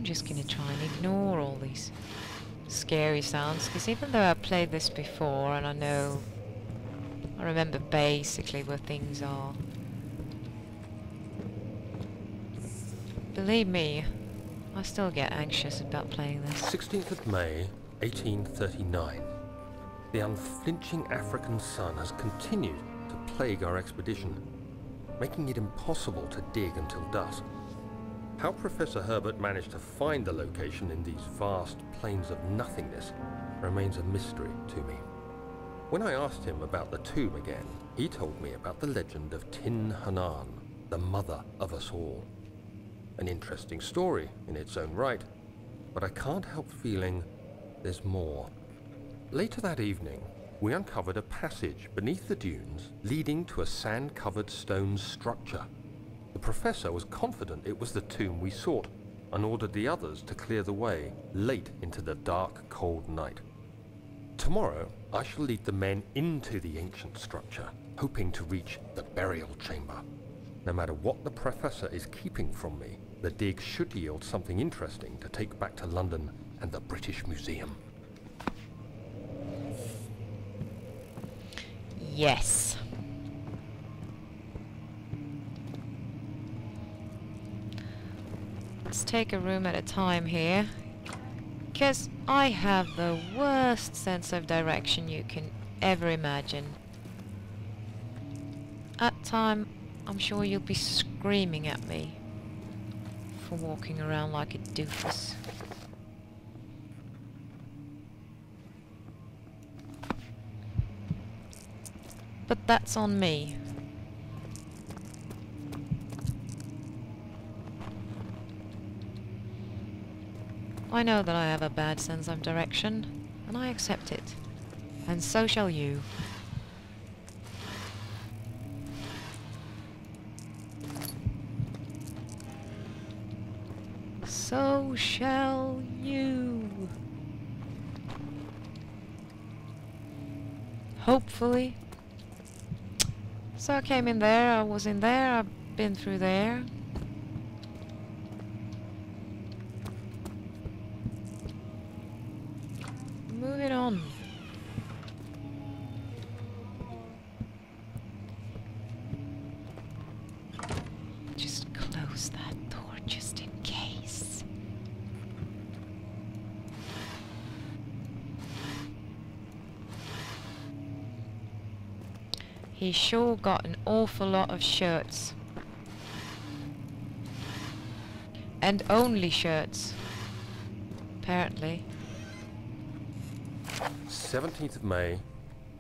I'm just gonna try and ignore all these scary sounds, because even though I played this before and I remember basically where things are, believe me, I still get anxious about playing this. 16th of May, 1839. The unflinching African sun has continued to plague our expedition, making it impossible to dig until dusk. How Professor Herbert managed to find the location in these vast plains of nothingness remains a mystery to me. When I asked him about the tomb again, he told me about the legend of Tin Hanan, the mother of us all. An interesting story in its own right, but I can't help feeling there's more. Later that evening, we uncovered a passage beneath the dunes leading to a sand-covered stone structure. The professor was confident it was the tomb we sought and ordered the others to clear the way late into the dark, cold night. Tomorrow, I shall lead the men into the ancient structure, hoping to reach the burial chamber. No matter what the professor is keeping from me, the dig should yield something interesting to take back to London and the British Museum. Yes. Let's take a room at a time here, because I have the worst sense of direction you can ever imagine. At time, I'm sure you'll be screaming at me for walking around like a doofus. But that's on me. I know that I have a bad sense of direction, and I accept it. And so shall you. So shall you. Hopefully. So I came in there, I was in there, I've been through there. Moving on. Just close that door just in case. He sure got an awful lot of shirts. And only shirts. Apparently. 17th of May,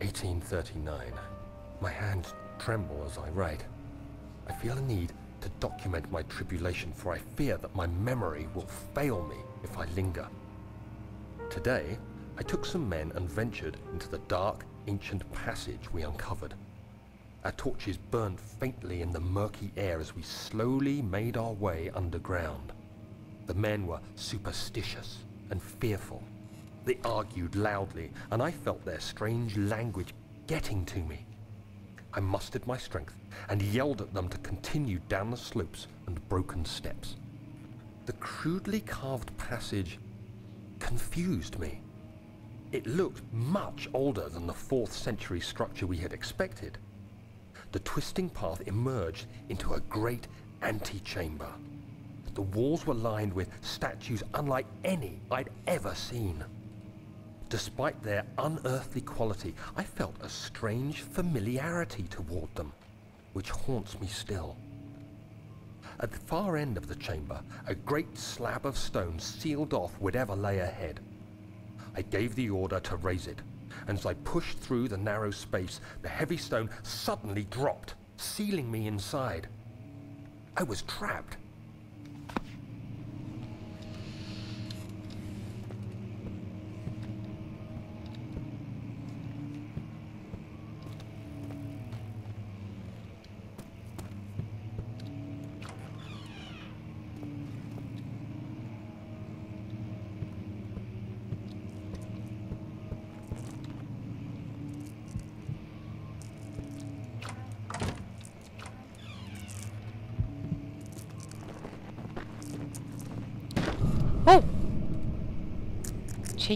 1839. My hands tremble as I write. I feel a need to document my tribulation, for I fear that my memory will fail me if I linger. Today, I took some men and ventured into the dark, ancient passage we uncovered. Our torches burned faintly in the murky air as we slowly made our way underground. The men were superstitious and fearful. They argued loudly, and I felt their strange language getting to me. I mustered my strength and yelled at them to continue down the slopes and broken steps. The crudely carved passage confused me. It looked much older than the 4th century structure we had expected. The twisting path emerged into a great antechamber. The walls were lined with statues unlike any I'd ever seen. Despite their unearthly quality, I felt a strange familiarity toward them, which haunts me still. At the far end of the chamber, a great slab of stone sealed off whatever lay ahead. I gave the order to raise it, and as I pushed through the narrow space, the heavy stone suddenly dropped, sealing me inside. I was trapped.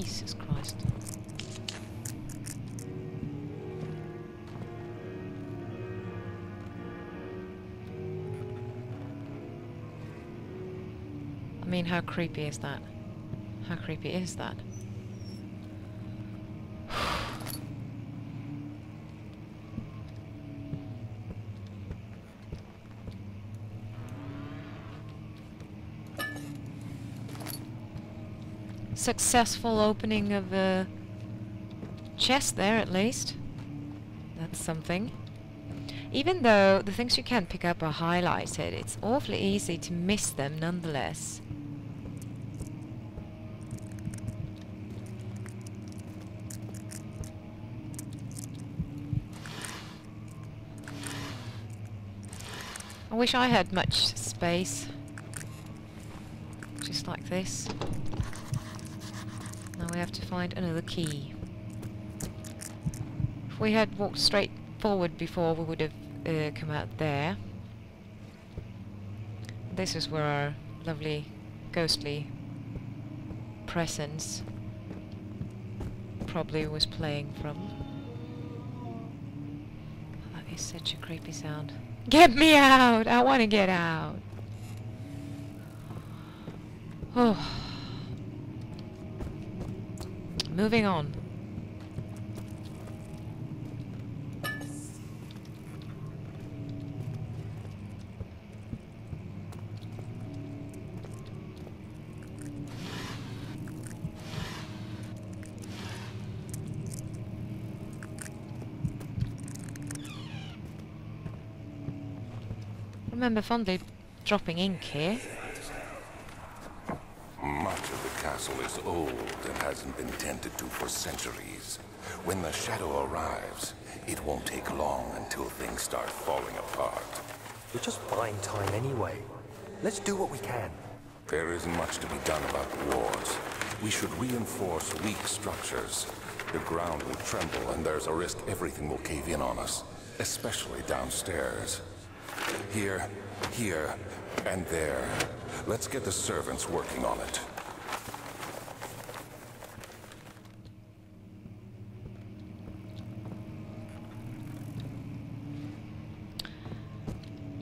Jesus Christ. I mean, how creepy is that? How creepy is that? Successful opening of a chest there, at least. That's something. Even though the things you can't pick up are highlighted, it's awfully easy to miss them nonetheless. I wish I had much space. Just like this. Now we have to find another key. If we had walked straight forward before, we would have come out there. This is where our lovely ghostly presence probably was playing from. Oh, that is such a creepy sound. Get me out! I want to get out! Oh. Moving on. Remember fondly dropping ink here. Much of the castle is old and hasn't been tended to for centuries. When the shadow arrives, it won't take long until things start falling apart. We're just buying time anyway. Let's do what we can. There isn't much to be done about the walls. We should reinforce weak structures. The ground will tremble and there's a risk everything will cave in on us, especially downstairs. Here, here, and there. Let's get the servants working on it.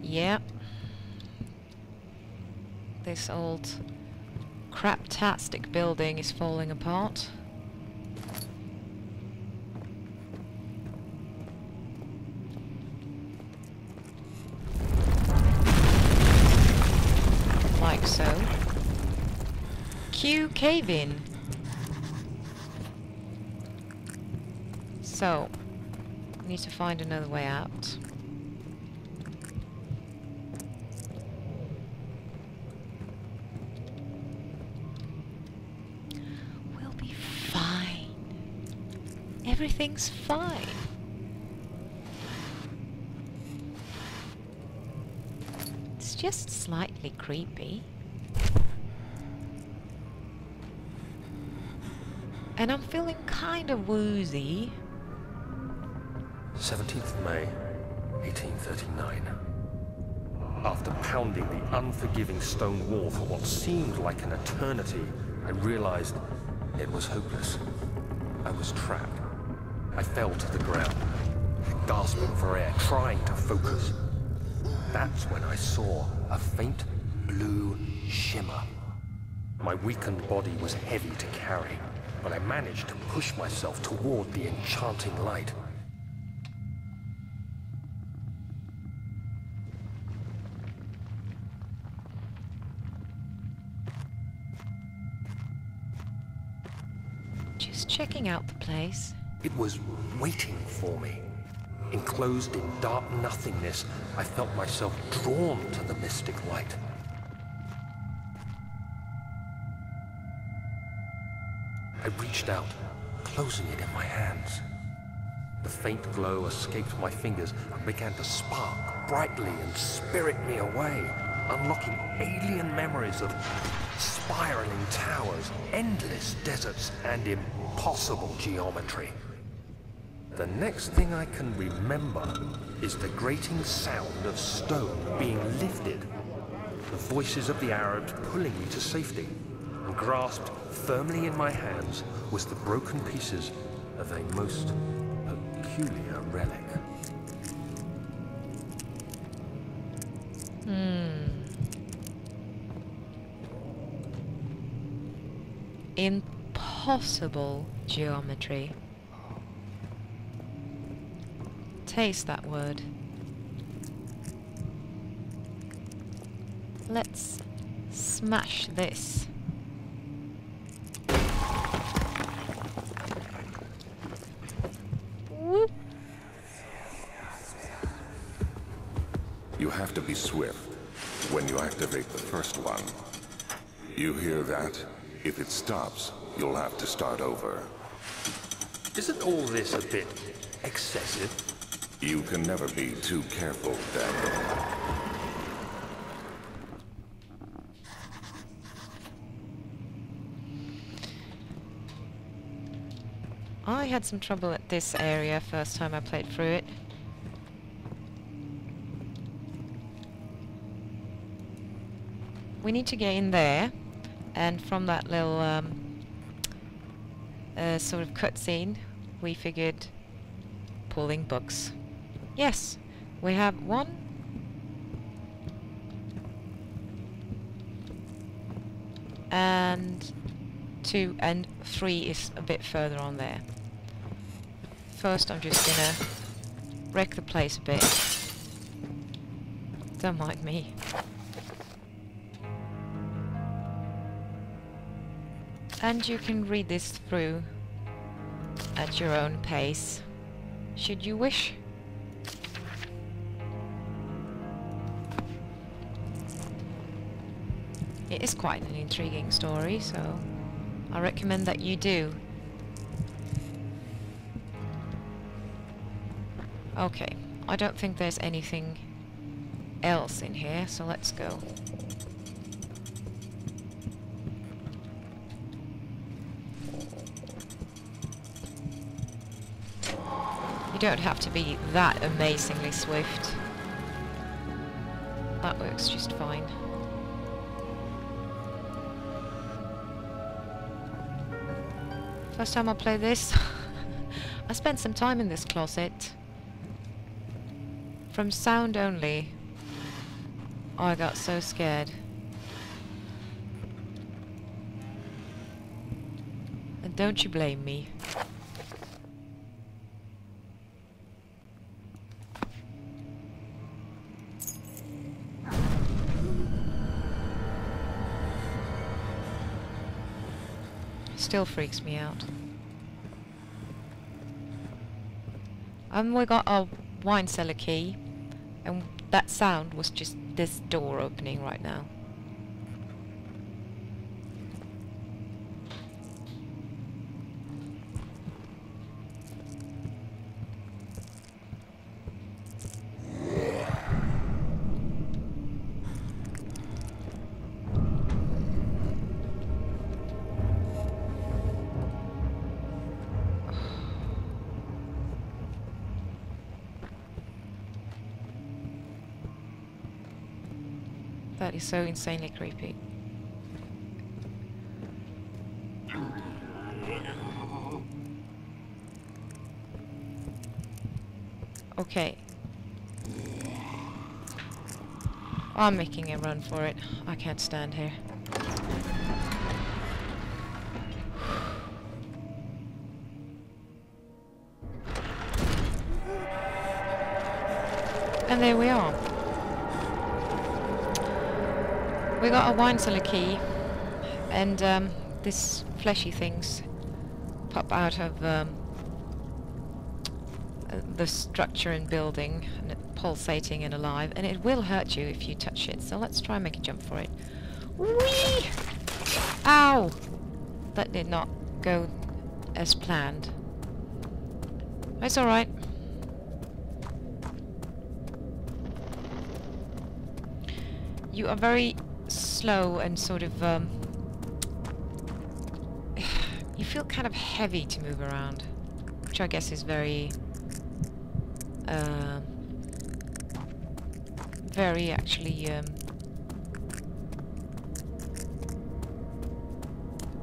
Yeah. This old craptastic building is falling apart. Like so. Q cave-in. So, we need to find another way out. We'll be fine. Everything's fine. It's just slightly creepy. And I'm feeling kind of woozy. 17th May, 1839. After pounding the unforgiving stone wall for what seemed like an eternity, I realized it was hopeless. I was trapped. I fell to the ground, gasping for air, trying to focus. That's when I saw a faint blue shimmer. My weakened body was heavy to carry, but I managed to push myself toward the enchanting light. Just checking out the place. It was waiting for me. Enclosed in dark nothingness, I felt myself drawn to the mystic light. I reached out, closing it in my hands. The faint glow escaped my fingers and began to spark brightly and spirit me away, unlocking alien memories of spiraling towers, endless deserts, and impossible geometry. The next thing I can remember is the grating sound of stone being lifted, the voices of the Arabs pulling me to safety. and grasped firmly in my hands was the broken pieces of a most peculiar relic. Impossible geometry. Taste that word. Let's smash this. Whoop. You have to be swift when you activate the first one. You hear that? If it stops, you'll have to start over. Isn't all this a bit excessive? You can never be too careful, Daniel. I had some trouble at this area first time I played through it. We need to get in there, and from that little sort of cutscene, we figured pulling books. Yes, we have 1, 2 and 3 is a bit further on there. First I'm just gonna wreck the place a bit. Don't mind me. And you can read this through at your own pace, should you wish. It is quite an intriguing story, so I recommend that you do. Okay, I don't think there's anything else in here, so let's go. You don't have to be that amazingly swift. That works just fine. First time I played this, I spent some time in this closet. From sound only, I got so scared. And don't you blame me. Still freaks me out. We got a wine cellar key, and that sound was just this door opening right now. That is so insanely creepy. Okay. I'm making a run for it. I can't stand here. And there we are. We got a wine cellar key, and this fleshy things pop out of the structure and building, and it's pulsating and alive, and it will hurt you if you touch it, so let's try and make a jump for it. Whee! Ow! That did not go as planned. It's alright. You are very slow and sort of you feel kind of heavy to move around, which I guess is very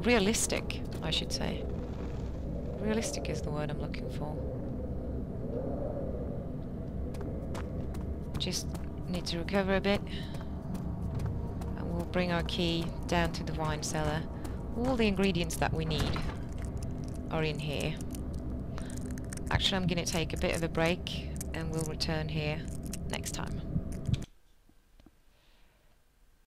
realistic, I should say. Realistic is the word I'm looking for. Just need to recover a bit. And we'll bring our key down to the wine cellar. All the ingredients that we need are in here. Actually, I'm going to take a bit of a break and we'll return here next time.